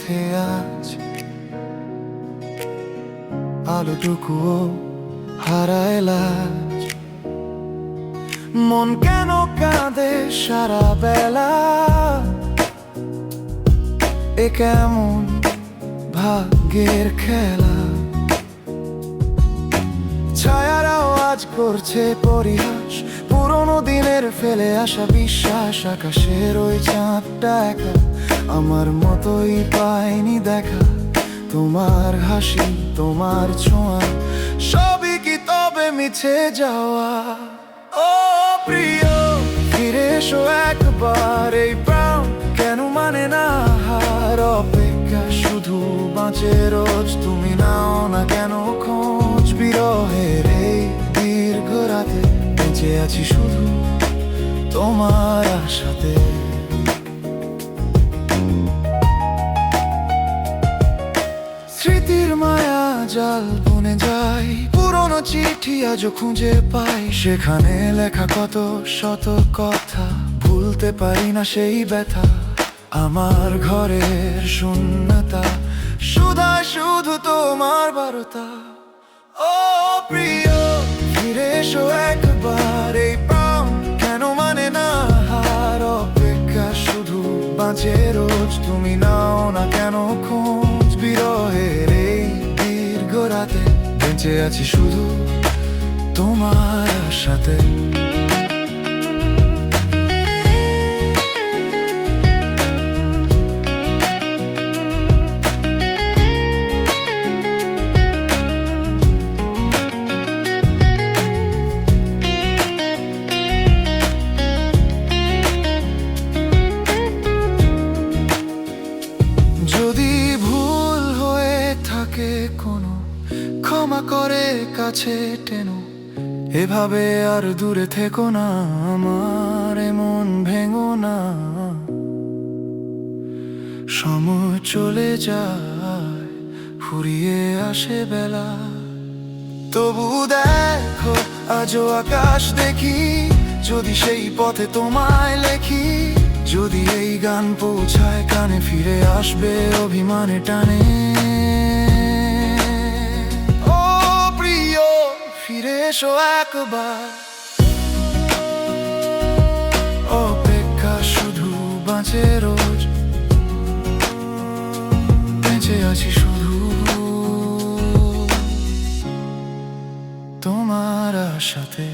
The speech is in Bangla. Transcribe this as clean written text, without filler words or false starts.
পথে আজ আলোটুকুও হারায় লাজ। মন কেন কাঁদে সারা বেলা, এ কেমন ভাগ্যের খেলা। ছায়ারাও আজ করছে পরিহাস, পুরোনো দিনের ফেলে আসা বিশ্বাস। আকাশের ওই চাঁদটা একা আমার মতোই পায়নি দেখা। তোমার হাসি, তোমার ছোঁয়া, সবই কি তবে মিছে যাওয়া? ও প্রিয়, ফিরে এসো একবার, এই প্রাণ কেন মানে না হার। অপেক্ষা শুধু বাঁচে রোজ, তুমি নাও না কেন খোঁজ। বিরহের এই দীর্ঘ রাতে বেঁচে আছি শুধু তোমার আশাতে। স্মৃতির মায়া জাল বুনে যাই, পুরনো চিঠি আজও খুঁজে পাই। সেখানে লেখা কত শত কথা, ভুলতে পারি না সেই ব্যথা। আমার ঘরের শূন্যতা, শুধায় শুধু তোমার বারতা। ও প্রিয়, ফিরে এসো একবার, এই প্রাণ কেন মানে না হার। অপেক্ষা শুধু বাঁচে রোজ, তুমি নাও না কেন খোঁজ। বিরহের এই দীর্ঘ রাতে বেঁচে আছি শুধু তোমার সাথে। যদি ভুল হয়ে থাকে কোনো, ক্ষমা করে কাছে টেনো। এভাবে আর দূরে থেকো না, আমার মন ভেঙো না। সময় চলে যায়, ফুরিয়ে আসে বেলা, তবু দেখো আজও আকাশ দেখি। যদি সেই পথে তোমায় লেখি, যদি এই গান পৌঁছায় কানে, ফিরে আসবে অভিমানে টানে। ও প্রিয়, ফিরে এসো একবার, অপেক্ষা শুধু বাঁচে রোজ, বেঁচে আছি শুধু তোমার আশাতে।